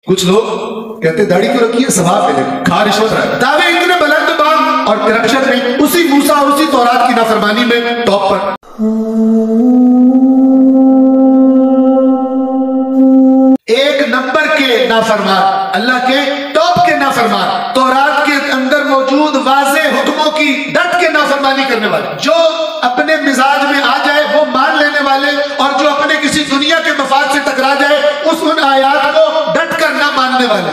کچھ لوگ کہتے داڑھی کیوں رکھی ہے؟ ثواب ملے گا، کھا رشوت رہا ہے، دعوے اتنے بلند بام اور کرپشن میں اسی موسیٰ اور اسی تورات کی نافرمانی میں ٹاپ پر۔ ایک نمبر کے نافرمان، اللہ کے ٹاپ کے نافرمان، تورات کے اندر موجود واضح حکموں کی ڈٹ کے نافرمانی کرنے والے، جو اپنے مزاج میں آ جائے وہ مان لینے والے، اور جو اپنے کسی دنیا کے مفاد سے ٹکرا جائے ان آیات کو ڈٹ کر نہ ماننے والے۔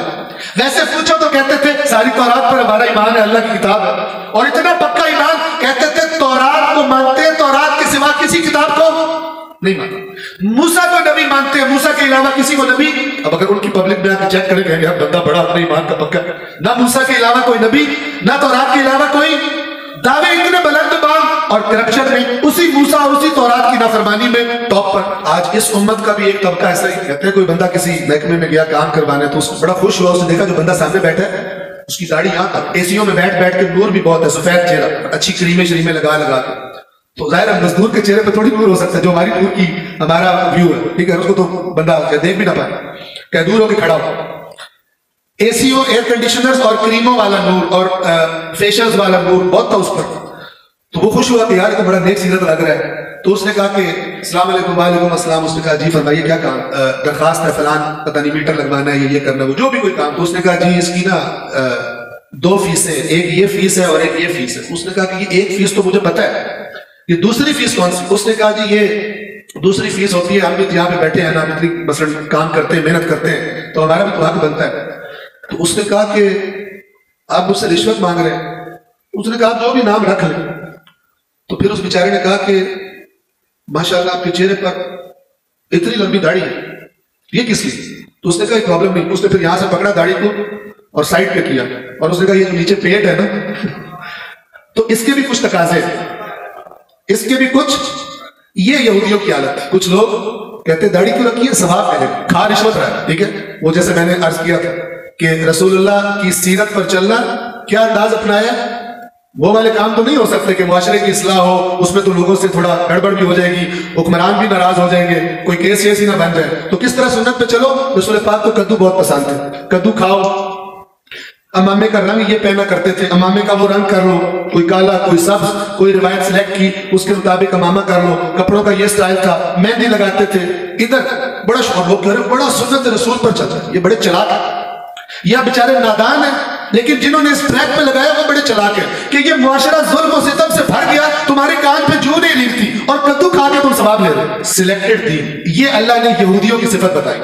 ویسے پوچھو تو کہتے تھے ساری تورات پر ہمارا ایمان ہے، اللہ کی کتاب ہے، اور اتنا پکا ایمان، کہتے تھے تورات کو مانتے ہیں، تورات کے سوا کسی کتاب کو نہیں مانتے، موسیٰ کو نبی مانتے ہیں، موسیٰ کے علاوہ کسی کو نبی۔ اب اگر ان کی پبلک میں آ کے چیک کریں گے یار بندہ بڑا اپنے ایمان کا پکا، نہ موسیٰ کے علاوہ کوئی نبی، نہ تورات کے علاوہ کوئی، دعوے اتنے بلند بام اور کرپشن میں اسی موسیٰ اور اسی تورات کی نافرمانی میں ٹاپ پر۔ آج اس امت کا بھی ایک طبقہ ایسا ہی کہتے ہیں، کوئی بندہ کسی محکمے میں گیا کام کروانے تو اس کو بڑا خوش ہوا، اس نے دیکھا جو بندہ سامنے بیٹھا ہے اس کی داڑھی یہاں تک، اے سیوں میں بیٹھ کے نور بھی بہت ہے، سفید چہرہ، اچھی کریمیں لگا کے، تو ظاہر ہے مزدور کے چہرے پہ تھوڑی نور ہو سکتا ہے جو ہماری نور کی ہمارا ویو ہے، ٹھیک ہے، اس کو تو بندہ دیکھ بھی نہ پائے کہ دور ہو کے کھڑا ہو۔ اے سیوں، ایئر کنڈیشنرز اور کریموں والا نور اور فیشلز والا نور بہت تھا اس پر، تو وہ خوش ہوا کہ یار تو بڑا نیک سیرت لگ رہا ہے، تو اس نے کہا کہ السلام علیکم، وعلیکم السلام، اس نے کہا جی فرمائیے کیا کام، درخواست ہے فلان پتہ نہیں میٹر لگوانا ہے یہ کرنا ہے، وہ جو بھی کوئی کام، تو اس نے کہا جی اس کی نا 2 فیس ہے، ایک یہ فیس ہے اور ایک یہ فیس ہے۔ اس نے کہا کہ یہ ایک فیس تو مجھے پتہ ہے، یہ دوسری فیس کون سی؟ اس نے کہا جی یہ دوسری فیس ہوتی ہے، ہم بھی یہاں پہ بیٹھے ہیں نا، ہم اتنی مثلا کام کرتے ہیں، محنت کرتے ہیں، تو ہمارا بھی تو حق بنتا ہے۔ تو اس نے کہا کہ آپ مجھ سے رشوت مانگ رہے ہیں؟ اس نے کہا جو بھی نام رکھ لیں۔ تو پھر اس بیچارے نے کہا کہ ماشاءاللہ آپ کے چہرے پر اتنی لمبی داڑھی ہے، یہ کس کی؟ تو اس نے کہا پرابلم نہیں۔ اس نے پھر یہاں سے پکڑا داڑھی کو اور سائڈ پہ کیا، اور اس نے کہا یہ جو نیچے پیٹ ہے نا تو اس کے بھی کچھ تقاضے ہیں، اس کے بھی کچھ، یہ یہودیوں کی حالت ہے۔ کچھ لوگ کہتے داڑھی کیوں رکھی ہے؟ ثواب ملے گا، کھا رشوت رہا ہے، ٹھیک ہے، وہ جیسے میں نے عرض کیا تھا کہ رسول اللہ کی سیرت پر چلنا کیا انداز اپنایا، وہ والے کام تو نہیں ہو سکتے کہ معاشرے کی اصلاح ہو، اس میں تو لوگوں سے تھوڑا گڑبڑ بھی ہو جائے گی، حکمران بھی ناراض ہو جائیں گے، کوئی کیس ہی نہ بن جائے، تو کس طرح سنت پہ چلو۔ رسول پاک کو کدو بہت پسند ہے، کدو کھاؤ، امامے کا رنگ یہ پہنا کرتے تھے، امامے کا وہ رنگ کر لو، کوئی کالا کوئی سبز، کوئی روایت سلیکٹ کی اس کے مطابق امامہ کر لو، کپڑوں کا یہ سٹائل تھا، مہندی لگاتے تھے، ادھر بڑا شوق، لوگ کہہ رہے بڑا سنت رسول پر چلتا ہے، یہ بڑے چلاک ہیں، یا بیچارے نادان ہیں، لیکن جنہوں نے اس ٹریک پہ لگایا وہ بڑے چلاک ہیں کہ یہ معاشرہ ظلم و ستم سے بھر گیا، تمہارے کان پہ جو نہیں ریگتی اور کدو کھا کے تم ثواب لے رہے، سلیکٹڈ دین، یہ اللہ نے یہودیوں کی صفت بتائی۔